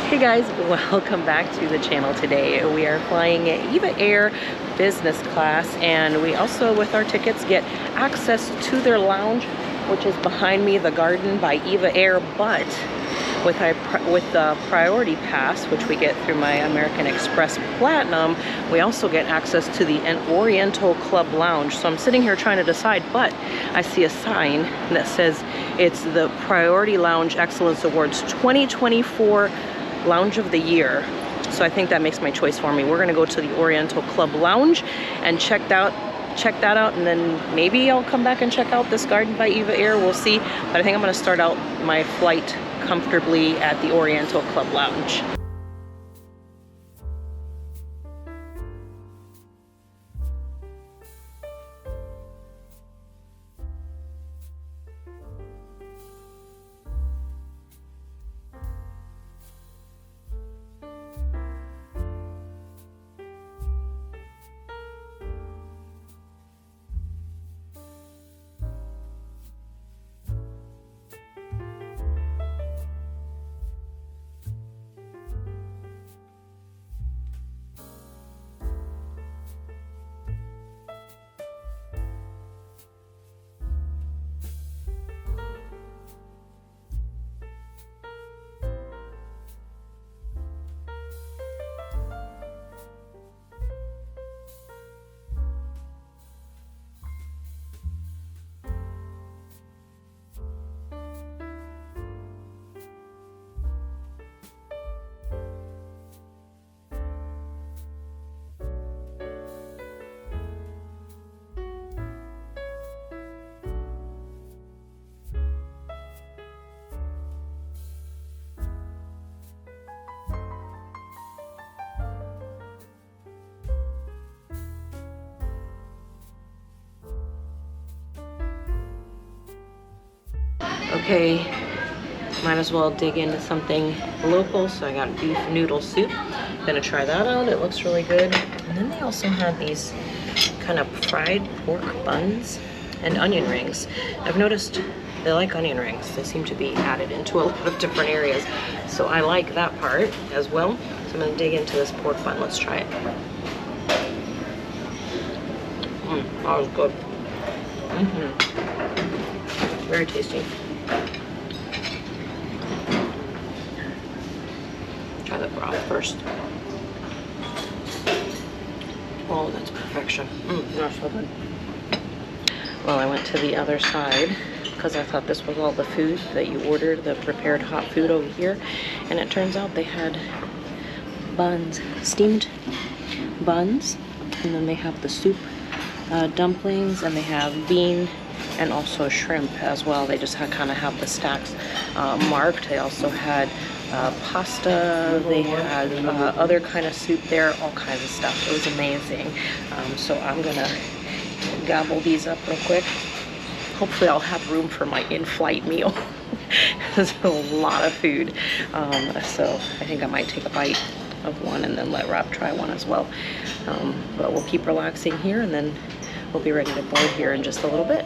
Hey guys, welcome back to the channel. Today we are flying EVA Air Business Class, and we also with our tickets get access to their lounge, which is behind me, the Garden by EVA Air. But with the Priority Pass, which we get through my American Express Platinum, we also get access to the Oriental Club Lounge. So I'm sitting here trying to decide, but I see a sign that says it's the Priority Lounge Excellence Awards 2024 Lounge of the Year. So I think that makes my choice for me. We're gonna go to the Oriental Club Lounge and check that out, and then maybe I'll come back and check out this Garden by EVA Air. We'll see. But I think I'm gonna start out my flight comfortably at the Oriental Club Lounge. Okay, might as well dig into something local. So I got beef noodle soup. Gonna try that out. It looks really good. And then they also had these kind of fried pork buns and onion rings. I've noticed they like onion rings. They seem to be added into a lot of different areas. So I like that part as well. So I'm gonna dig into this pork bun. Let's try it. That was good. Very tasty. Try the broth first. Oh, that's perfection. That's so good. Well, I went to the other side because I thought this was all the food that you ordered, the prepared hot food over here. And it turns out they had buns, steamed buns, and then they have the soup dumplings, and they have bean and also shrimp as well. They just kind of have the stacks marked. They also had pasta, they had other kind of soup there, all kinds of stuff. It was amazing. So I'm gonna gobble these up real quick. Hopefully I'll have room for my in-flight meal. There's a lot of food. So I think I might take a bite of one and then let Rob try one as well. But we'll keep relaxing here, and then we'll be ready to board here in just a little bit.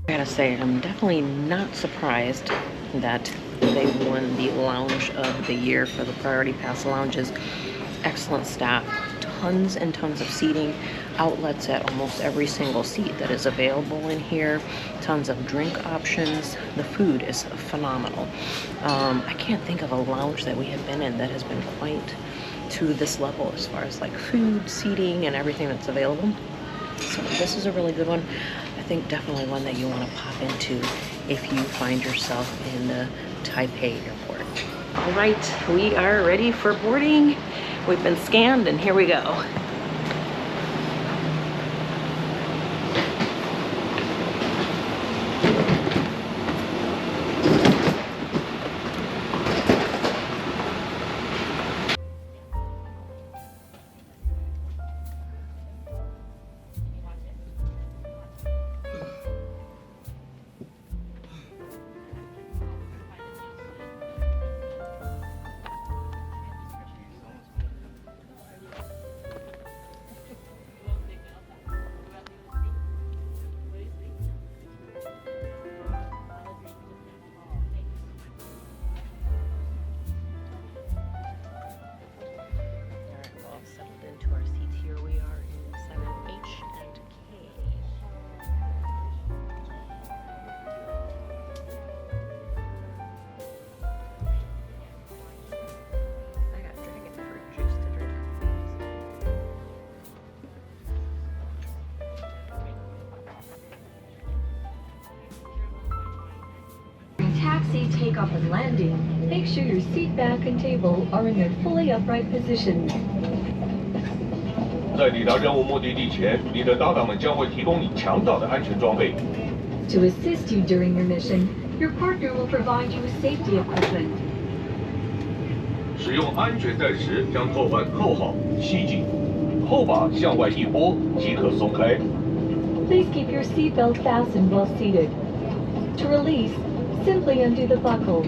I gotta say, I'm definitely not surprised that they won the Lounge of the Year for the Priority Pass lounges. Excellent staff, tons and tons of seating, outlets at almost every single seat that is available in here, tons of drink options. The food is phenomenal. I can't think of a lounge that we have been in that has been quite to this level as far as like food, seating, and everything that's available. So this is a really good one. I think definitely one that you want to pop into if you find yourself in the Taipei airport. All right, we are ready for boarding. We've been scanned and here we go. emergency takeoff and landing, make sure your seat back and table are in their fully upright positions. 在抵达任务目的地前，你的搭档们将会提供你强大的安全装备。To assist you during your mission, your partner will provide you with safety equipment. 使用安全带时，将扣环扣好、系紧，后把向外一拨即可松开。Please keep your seatbelt fastened while seated. To release, simply undo the buckle.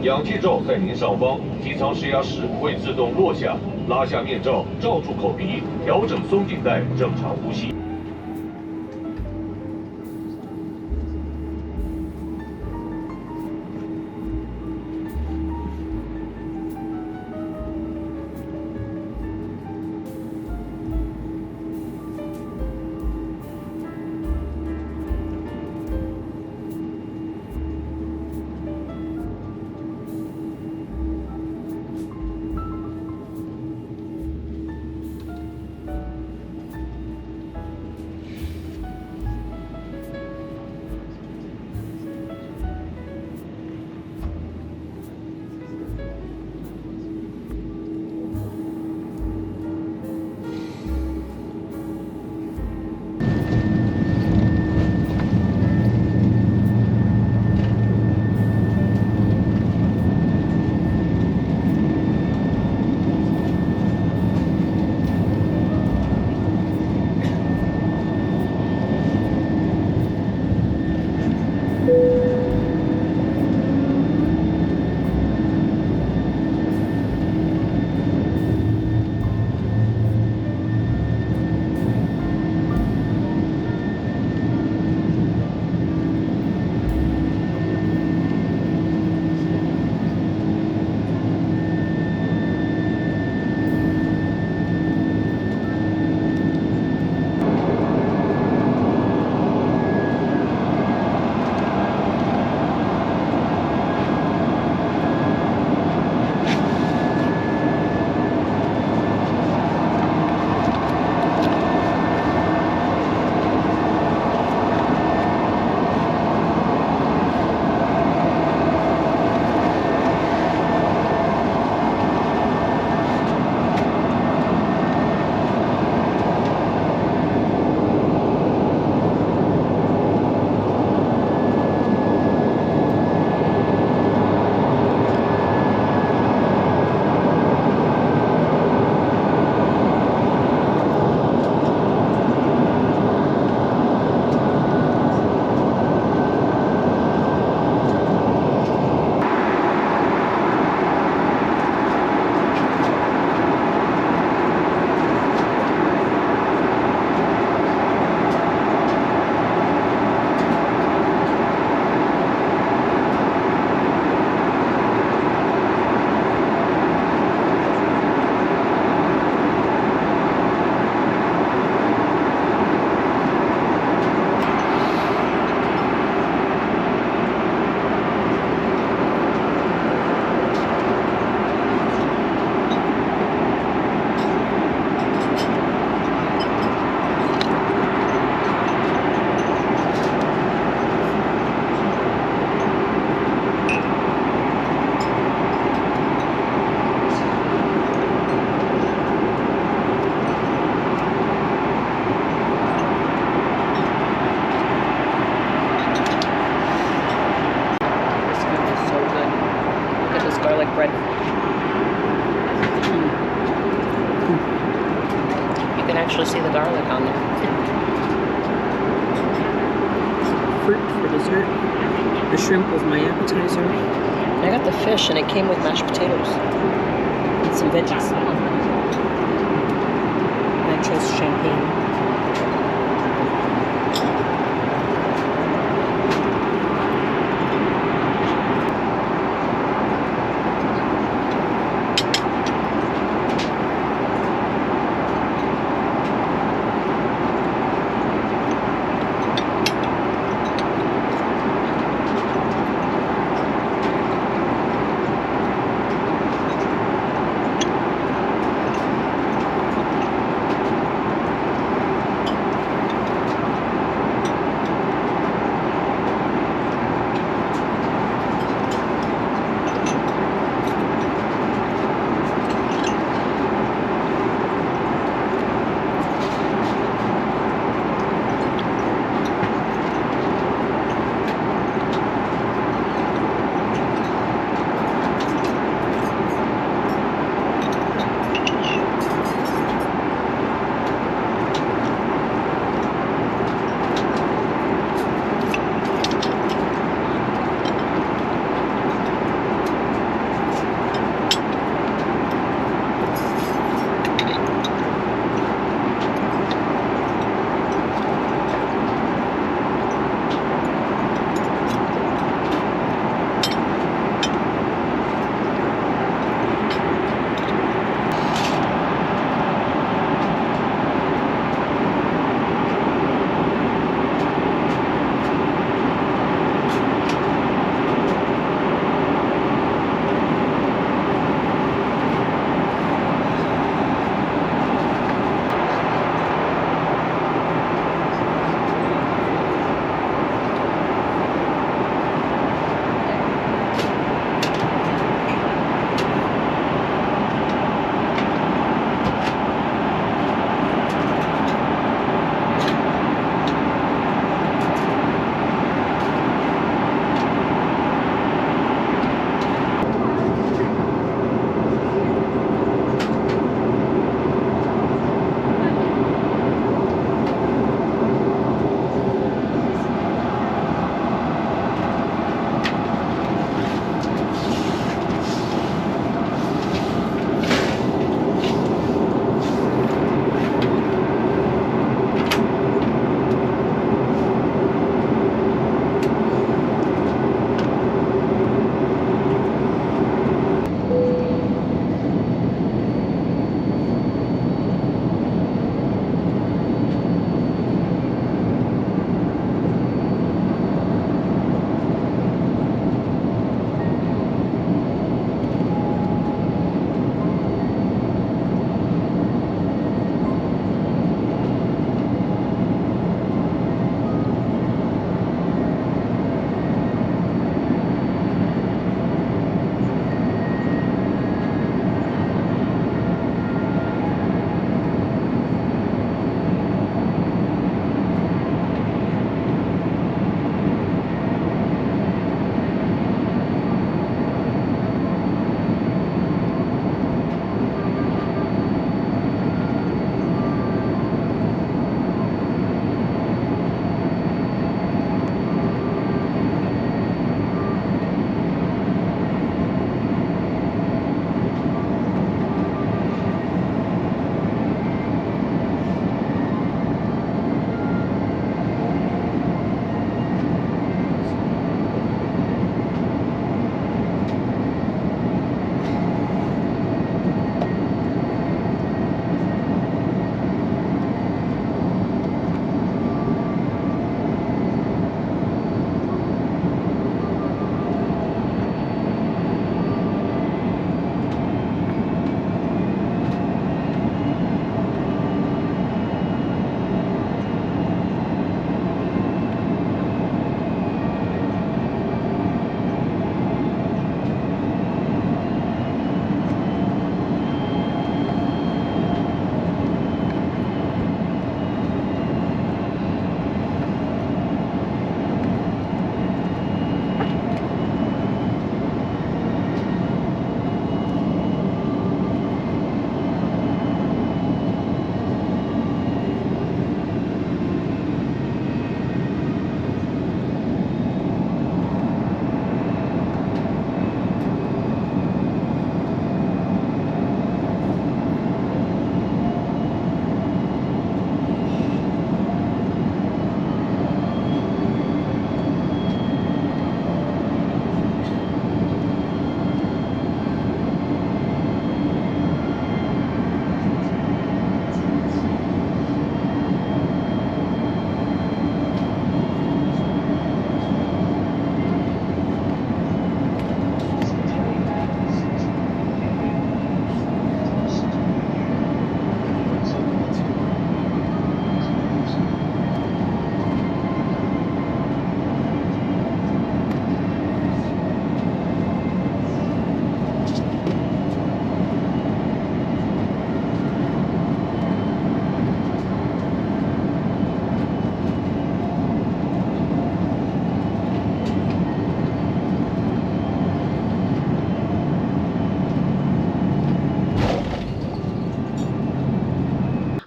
氧气罩在您上方，机舱施压时会自动落下，拉下面罩，罩住口鼻，调整松紧带，正常呼吸。actually see the garlic on there. Fruit for dessert. The shrimp was my appetizer. I got the fish and it came with mashed potatoes. And some veggies. I chose champagne.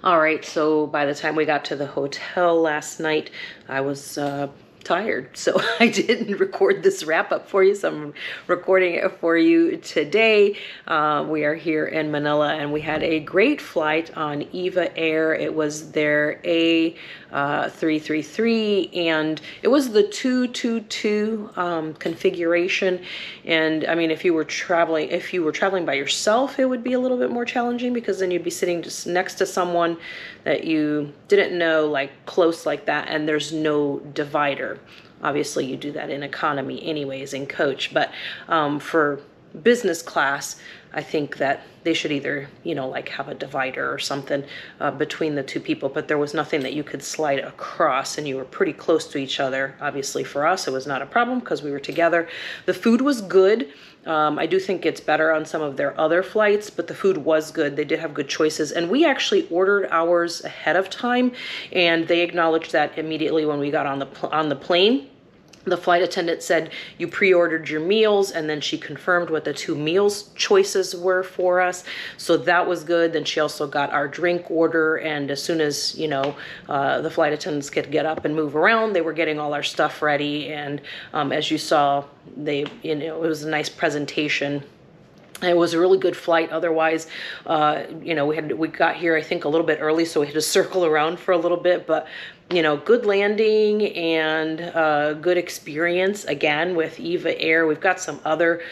All right, so by the time we got to the hotel last night, I was tired, so I didn't record this wrap up for you, so I'm recording it for you today. We are here in Manila and we had a great flight on EVA Air. It was their A333 and it was the 222 configuration. And I mean, if you were traveling by yourself, it would be a little bit more challenging because then you'd be sitting just next to someone that you didn't know, like close like that, and there's no divider. Obviously you do that in economy anyways in coach, but for business class, I think that they should either, you know, like have a divider or something between the two people, but there was nothing that you could slide across and you were pretty close to each other. Obviously for us, it was not a problem because we were together. The food was good. I do think it's better on some of their other flights, but the food was good. They did have good choices. And we actually ordered ours ahead of time, and they acknowledged that immediately when we got on the plane. The flight attendant said you pre-ordered your meals, and then she confirmed what the 2 meals choices were for us. So that was good. Then she also got our drink order, and as soon as, you know, the flight attendants could get up and move around, they were getting all our stuff ready. And as you saw, it was a nice presentation. It was a really good flight. Otherwise, you know, we got here, I think, a little bit early, so we had to circle around for a little bit, but you know, good landing and good experience again with EVA Air. We've got some other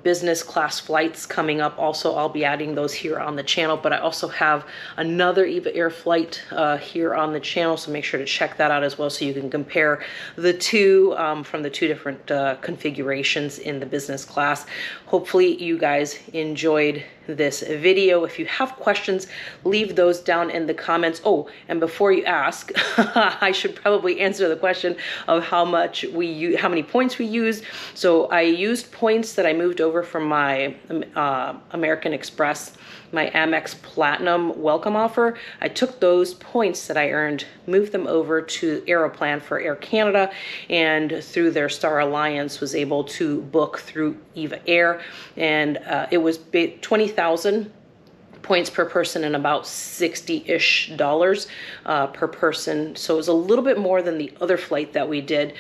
business class flights coming up. Also, I'll be adding those here on the channel, but I also have another EVA Air flight here on the channel, so make sure to check that out as well so you can compare the two from the 2 different configurations in the business class. Hopefully you guys enjoyed this video. If you have questions, leave those down in the comments. Oh, and before you ask, I should probably answer the question of how many points we used. So I used points that I moved over from my American Express, my Amex Platinum welcome offer. I took those points that I earned, moved them over to Aeroplan for Air Canada, and through their Star Alliance was able to book through EVA Air, and it was 20,000 points per person and about $60-ish per person. So it was a little bit more than the other flight that we did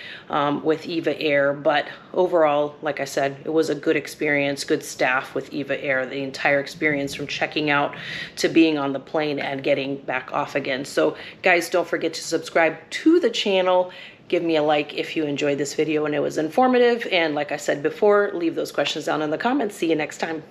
with EVA Air, but overall, like I said, it was a good experience, good staff with EVA Air, the entire experience from checking out to being on the plane and getting back off again. So guys, don't forget to subscribe to the channel. Give me a like if you enjoyed this video and it was informative. And like I said before, leave those questions down in the comments. See you next time.